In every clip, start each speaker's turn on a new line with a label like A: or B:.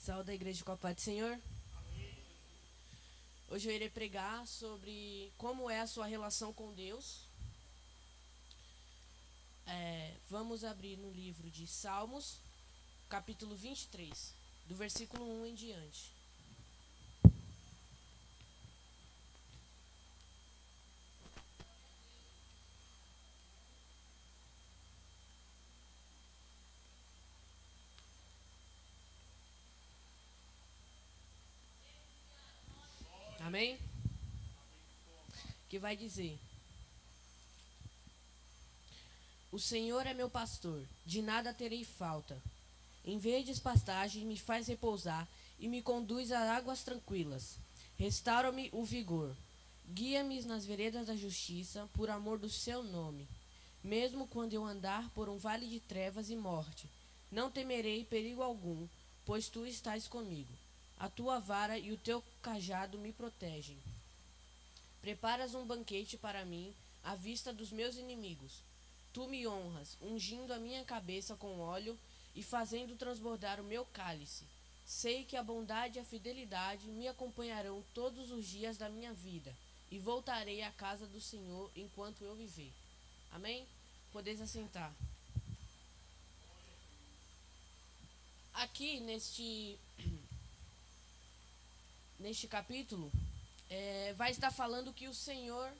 A: Saúde a igreja com a paz do Senhor. Hoje eu irei pregar sobre como é a sua relação com Deus. Vamos abrir no livro de Salmos, capítulo 23, do versículo 1 em diante. Amém? Que vai dizer: O Senhor é meu pastor, de nada terei falta. Em verdes pastagens me faz repousar e me conduz a águas tranquilas. Restaura-me o vigor. Guia-me nas veredas da justiça, por amor do seu nome. Mesmo quando eu andar por um vale de trevas e morte, não temerei perigo algum, pois tu estás comigo. A tua vara e o teu cajado me protegem. Preparas um banquete para mim, à vista dos meus inimigos. Tu me honras, ungindo a minha cabeça com óleo e fazendo transbordar o meu cálice. Sei que a bondade e a fidelidade me acompanharão todos os dias da minha vida, e voltarei à casa do Senhor enquanto eu viver. Amém? Podeis assentar. Aqui neste capítulo, vai estar falando que o Senhor,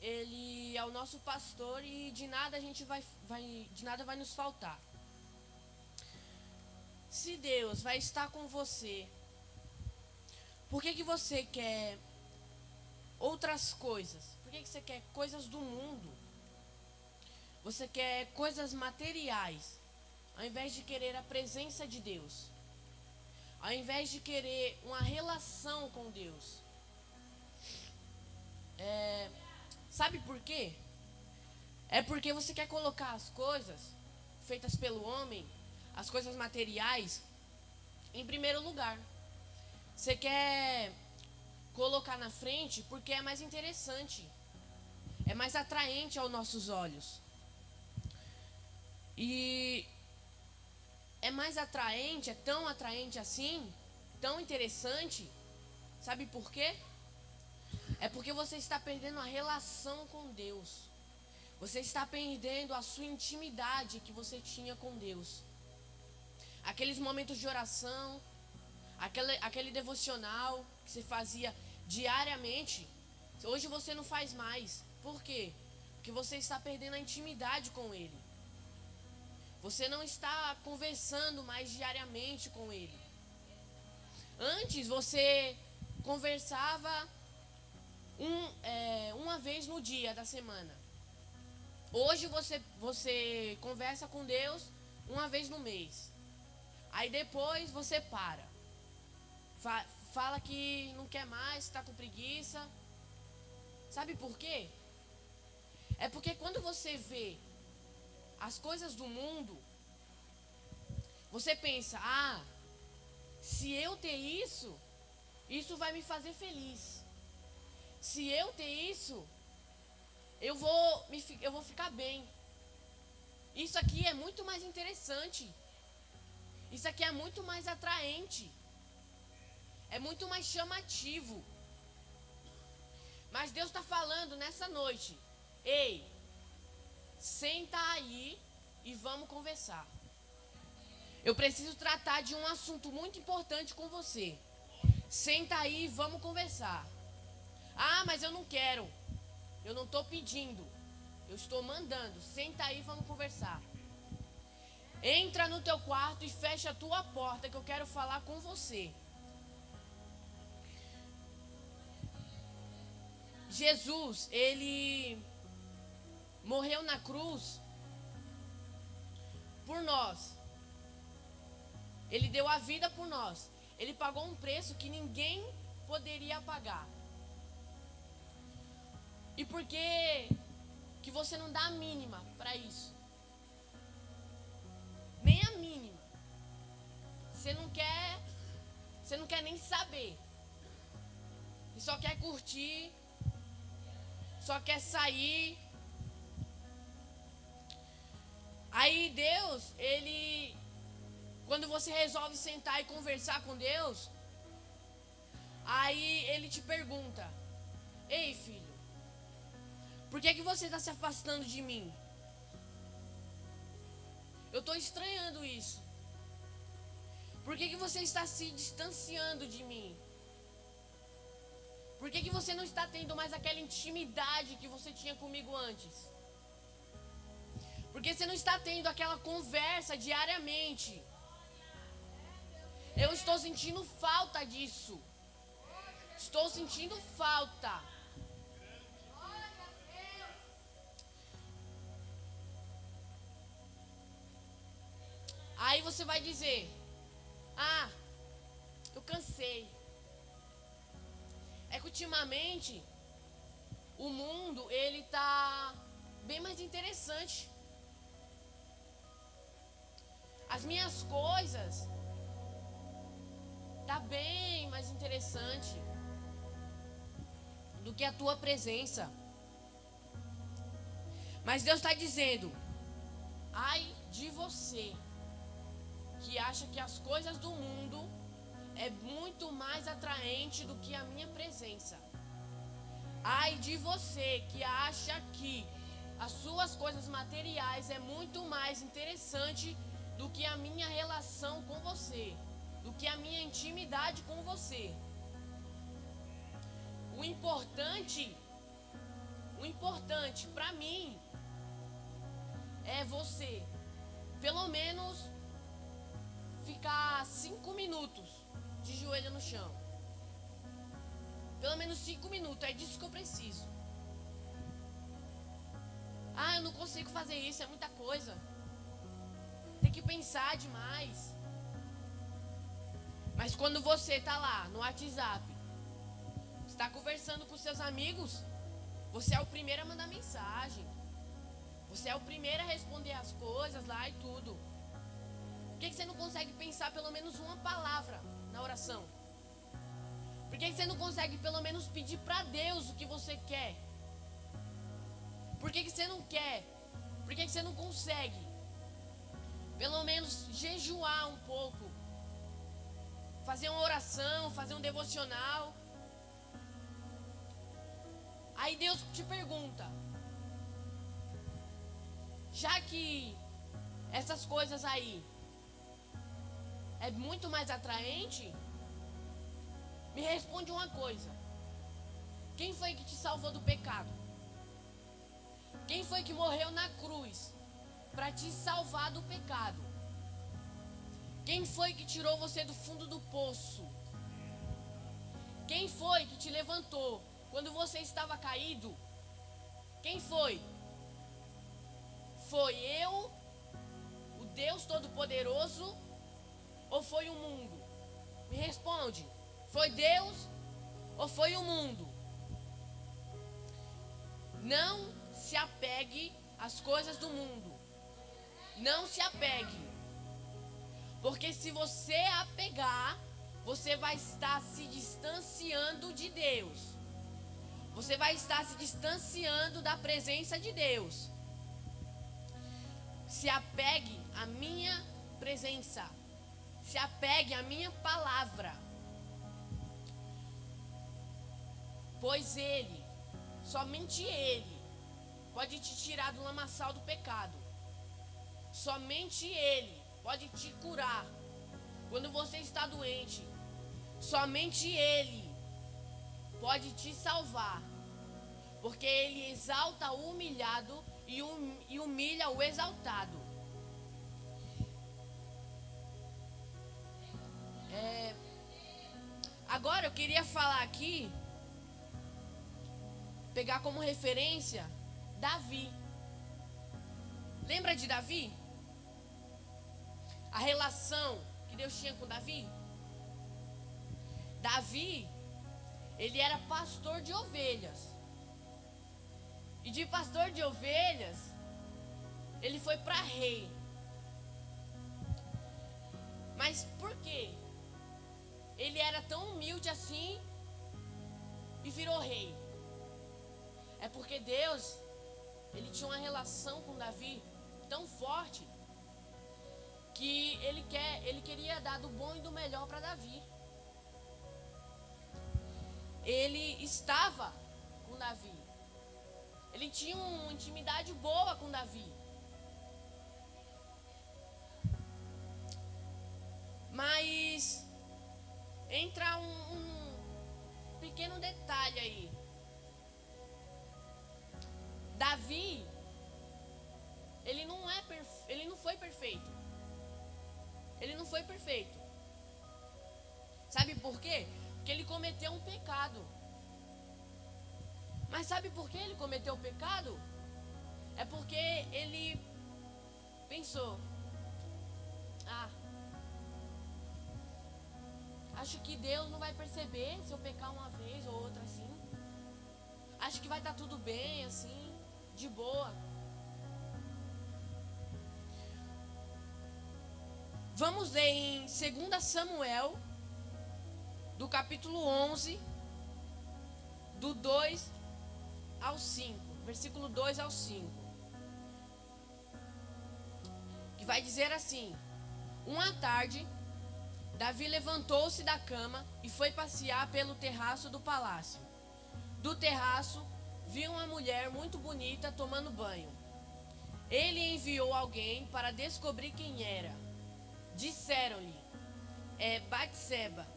A: Ele é o nosso pastor e de nada de nada vai nos faltar. Se Deus vai estar com você, por que você quer outras coisas? Por que você quer coisas do mundo? Você quer coisas materiais, ao invés de querer a presença de Deus, ao invés de querer uma relação com Deus. Sabe por quê? É porque você quer colocar as coisas feitas pelo homem, as coisas materiais, em primeiro lugar. Você quer colocar na frente porque é mais interessante, é mais atraente aos nossos olhos. E é mais atraente, é tão atraente assim, tão interessante. Sabe por quê? É porque você está perdendo a relação com Deus. Você está perdendo a sua intimidade que você tinha com Deus. Aqueles momentos de oração, aquele devocional que você fazia diariamente, hoje você não faz mais. Por quê? Porque você está perdendo a intimidade com Ele. Você não está conversando mais diariamente com Ele. Antes você conversava uma vez no dia da semana. Hoje você conversa com Deus uma vez no mês. Aí depois você para. Fala que não quer mais, está com preguiça. Sabe por quê? É porque quando você vê as coisas do mundo, você pensa: se eu ter isso vai me fazer feliz. Se eu ter isso, eu vou ficar bem. Isso aqui é muito mais interessante. Isso aqui é muito mais atraente. É muito mais chamativo. Mas Deus está falando nessa noite: ei, senta aí e vamos conversar. Eu preciso tratar de um assunto muito importante com você. Senta aí e vamos conversar. Mas eu não quero. Eu não estou pedindo. Eu estou mandando. Senta aí e vamos conversar. Entra no teu quarto e fecha a tua porta que eu quero falar com você. Jesus, Ele morreu na cruz por nós. Ele deu a vida por nós. Ele pagou um preço que ninguém poderia pagar. E por que você não dá a mínima para isso? Nem a mínima. Você não quer nem saber. Você só quer curtir, só quer sair. Aí Deus, quando você resolve sentar e conversar com Deus, aí Ele te pergunta: ei, filho, por que você está se afastando de mim? Eu estou estranhando isso. Por que você está se distanciando de mim? Por que você não está tendo mais aquela intimidade que você tinha comigo antes? Por que você não está tendo aquela conversa diariamente? Eu estou sentindo falta disso. Estou sentindo falta. Aí você vai dizer: ah, eu cansei. É que ultimamente o mundo, ele tá bem mais interessante. As minhas coisas tá bem mais interessante do que a tua presença. Mas Deus está dizendo: ai de você que acha que as coisas do mundo é muito mais atraente do que a minha presença. Ai de você que acha que as suas coisas materiais é muito mais interessante do que a minha relação com você, do que a minha intimidade com você. O importante para mim é você, pelo menos, ficar 5 minutos de joelho no chão. Pelo menos 5 minutos, é disso que eu preciso. Ah, eu não consigo fazer isso, é muita coisa. Tem que pensar demais. Mas quando você tá lá no WhatsApp, está conversando com seus amigos, você é o primeiro a mandar mensagem. Você é o primeiro a responder as coisas lá e tudo. Por que você não consegue pensar pelo menos uma palavra na oração? Por que você não consegue pelo menos pedir para Deus o que você quer? Por que você não quer? Por que você não consegue? Pelo menos jejuar um pouco. Fazer uma oração, fazer um devocional. Aí Deus te pergunta: já que essas coisas aí é muito mais atraente, me responde uma coisa: quem foi que te salvou do pecado? Quem foi que morreu na cruz para te salvar do pecado? Quem foi que tirou você do fundo do poço? Quem foi que te levantou quando você estava caído? Quem foi? Foi eu, o Deus Todo-Poderoso, ou foi o mundo? Me responde. Foi Deus ou foi o mundo? Não se apegue às coisas do mundo. Não se apegue. Porque se você apegar, você vai estar se distanciando de Deus. Você vai estar se distanciando da presença de Deus. Se apegue à minha presença. Se apegue à minha palavra. Pois Ele, somente Ele, pode te tirar do lamaçal do pecado. Somente Ele pode te curar quando você está doente. Somente Ele pode te salvar. Porque Ele exalta o humilhado e humilha o exaltado. Agora eu queria falar aqui, pegar como referência Davi. Lembra de Davi? A relação que Deus tinha com Davi? Davi, ele era pastor de ovelhas. E de pastor de ovelhas, ele foi para rei. Mas por quê? Ele era tão humilde assim e virou rei. É porque Deus, ele tinha uma relação com Davi tão forte que ele queria dar do bom e do melhor para Davi. Ele estava com Davi. Ele tinha uma intimidade boa com Davi. Mas entra um pequeno detalhe aí. Davi, ele não foi perfeito. Ele não foi perfeito. Sabe por quê? Porque ele cometeu um pecado. Mas sabe por que ele cometeu o pecado? É porque ele pensou: acho que Deus não vai perceber se eu pecar uma vez ou outra assim. Acho que vai estar tudo bem assim, de boa. Vamos ler em 2 Samuel, do capítulo 11, do 2 ao 5, versículo 2 ao 5. Que vai dizer assim: uma tarde, Davi levantou-se da cama e foi passear pelo terraço do palácio. Do terraço, viu uma mulher muito bonita tomando banho. Ele enviou alguém para descobrir quem era. Disseram-lhe: é Batseba,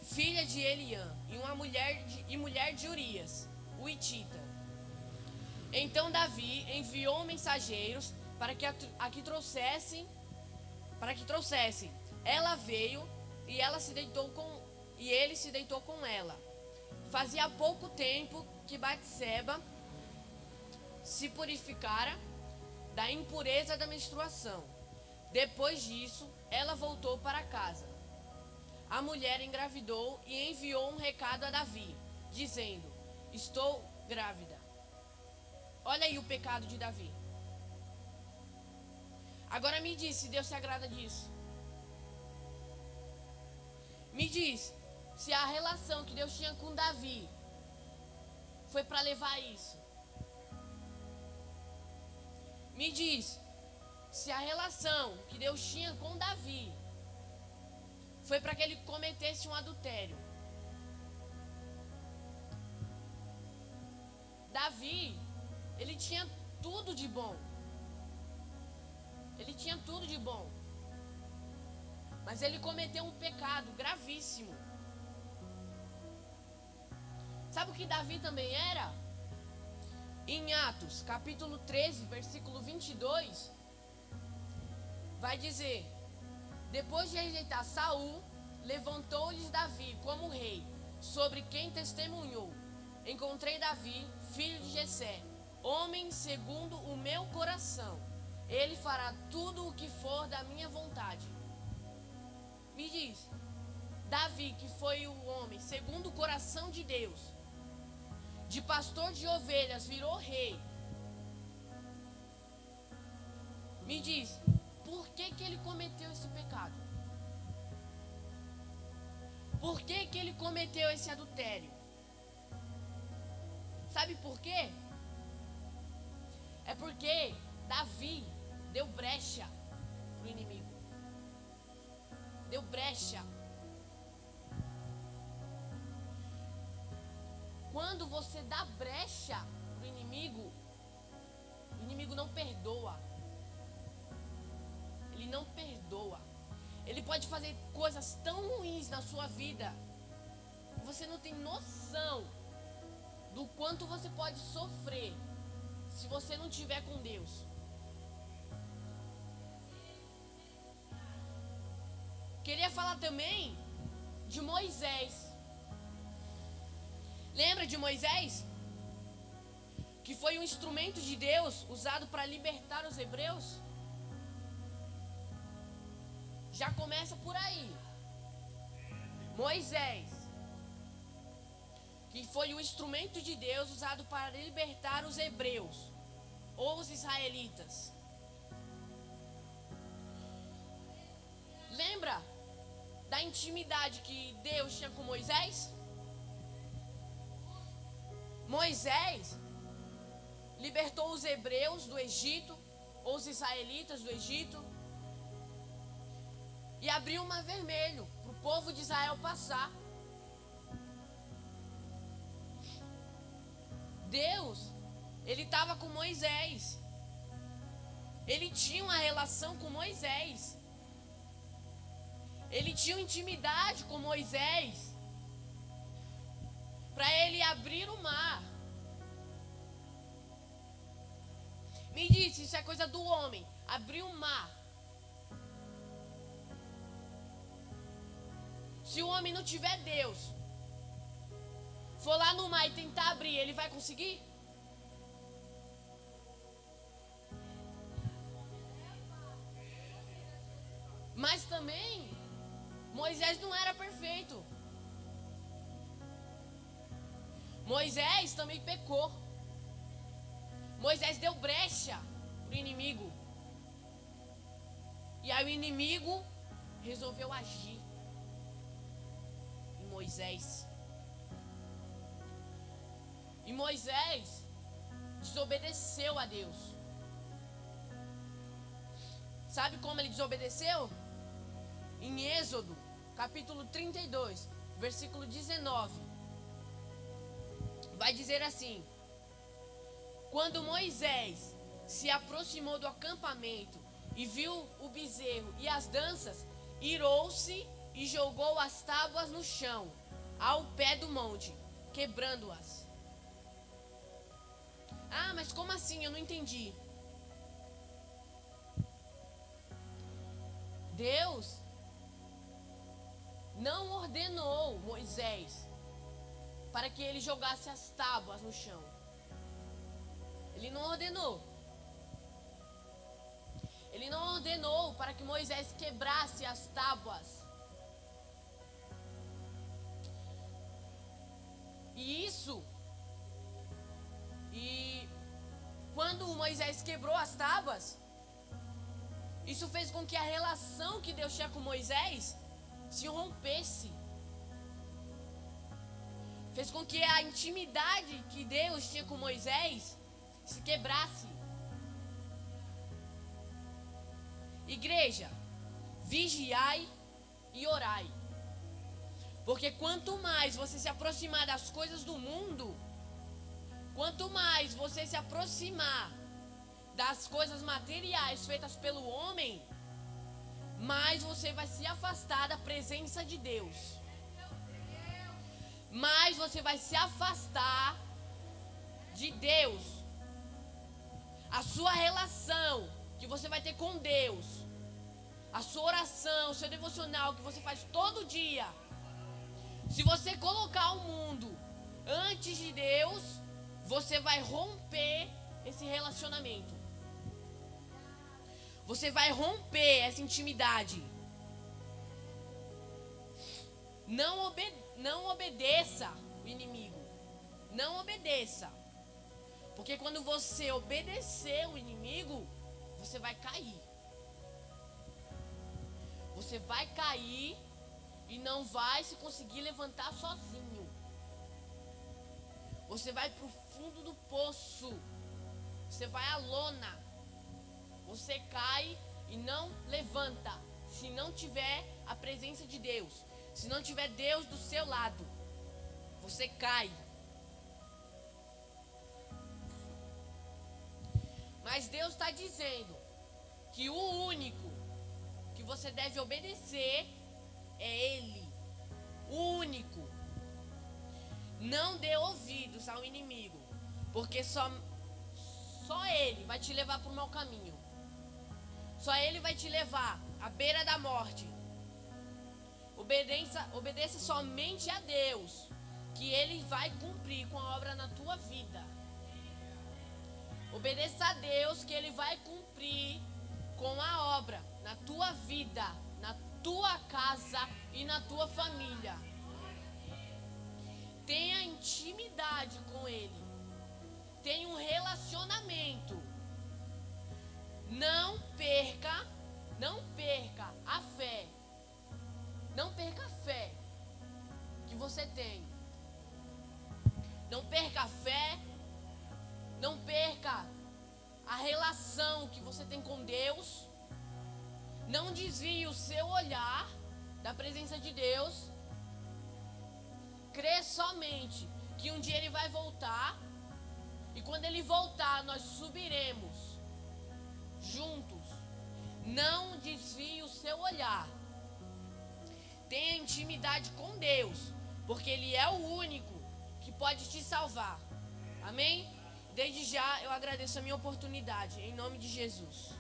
A: filha de Eliã, e mulher de Urias, o hitita. Então Davi enviou mensageiros para que trouxessem. Ela veio e ele se deitou com ela. Fazia pouco tempo que Batseba se purificara da impureza da menstruação. Depois disso, ela voltou para casa. A mulher engravidou e enviou um recado a Davi, dizendo: estou grávida. Olha aí o pecado de Davi. Agora me diz se Deus se agrada disso. Me diz se a relação que Deus tinha com Davi foi para levar a isso. Me diz se a relação que Deus tinha com Davi foi para que ele cometesse um adultério. Davi, ele tinha tudo de bom. Ele tinha tudo de bom. Mas ele cometeu um pecado gravíssimo. Sabe o que Davi também era? Em Atos, capítulo 13, versículo 22, vai dizer: depois de rejeitar Saul, levantou-lhes Davi como rei, sobre quem testemunhou: encontrei Davi, filho de Jessé, homem segundo o meu coração. Ele fará tudo o que for da minha vontade. Me diz, Davi, que foi o homem segundo o coração de Deus, de pastor de ovelhas, virou rei. Me diz, por que ele cometeu esse pecado? Por que ele cometeu esse adultério? Sabe por quê? É porque Davi deu brecha pro inimigo. Deu brecha. Quando você dá brecha pro inimigo, o inimigo não perdoa. Ele não perdoa. Ele pode fazer coisas tão ruins na sua vida que você não tem noção do quanto você pode sofrer se você não estiver com Deus. Queria falar também de Moisés. Lembra de Moisés? Que foi um instrumento de Deus usado para libertar os hebreus? Já começa por aí. Moisés, que foi o instrumento de Deus usado para libertar os hebreus, ou os israelitas. Lembra da intimidade que Deus tinha com Moisés? Moisés libertou os hebreus do Egito, ou os israelitas do Egito. e abriu o mar vermelho para o povo de Israel passar. Deus, ele estava com Moisés. Ele tinha uma relação com Moisés. Ele tinha uma intimidade com Moisés para ele abrir o mar. Me disse, isso é coisa do homem, abrir o mar. Se o homem não tiver Deus, for lá no mar e tentar abrir, ele vai conseguir? Mas também, Moisés não era perfeito. Moisés também pecou. Moisés deu brecha para o inimigo. E aí o inimigo resolveu agir em Moisés. E Moisés desobedeceu a Deus. Sabe como ele desobedeceu? Em Êxodo, capítulo 32, versículo 19. Vai dizer assim: quando Moisés se aproximou do acampamento e viu o bezerro e as danças, irou-se e jogou as tábuas no chão, ao pé do monte, quebrando-as. Ah, mas como assim? Eu não entendi. Deus não ordenou Moisés para que ele jogasse as tábuas no chão. Ele não ordenou. Ele não ordenou para que Moisés quebrasse as tábuas. E quando Moisés quebrou as tábuas, isso fez com que a relação que Deus tinha com Moisés se rompesse. Fez com que a intimidade que Deus tinha com Moisés se quebrasse. Igreja, vigiai e orai. Porque quanto mais você se aproximar das coisas do mundo, quanto mais você se aproximar das coisas materiais feitas pelo homem, mais você vai se afastar da presença de Deus. Mais você vai se afastar de Deus. A sua relação que você vai ter com Deus, a sua oração, o seu devocional que você faz todo dia, se você colocar o mundo antes de Deus, você vai romper esse relacionamento. Você vai romper essa intimidade. Não obedeça o inimigo. Não obedeça. Porque quando você obedecer o inimigo, você vai cair. Você vai cair e não vai se conseguir levantar sozinho. Você vai pro fundo do poço. Você vai à lona. Você cai e não levanta. Se não tiver a presença de Deus. Se não tiver Deus do seu lado. Você cai. Mas Deus está dizendo que o único que você deve obedecer é Ele. O único. Não dê ouvidos ao inimigo, porque só Ele vai te levar para o mau caminho. Só Ele vai te levar à beira da morte. Obedeça somente a Deus, que Ele vai cumprir com a obra na tua vida. Obedeça a Deus, que Ele vai cumprir com a obra na tua vida, na tua casa e na tua família. Tenha intimidade com Ele. Tenha um relacionamento. Não perca a fé. Não perca a fé que você tem. Não perca a fé. Não perca a relação que você tem com Deus. Não desvie o seu olhar da presença de Deus. Crê somente que um dia Ele vai voltar. E quando Ele voltar, nós subiremos juntos. Não desvie o seu olhar. Tenha intimidade com Deus, porque Ele é o único que pode te salvar. Amém? Desde já eu agradeço a minha oportunidade, em nome de Jesus.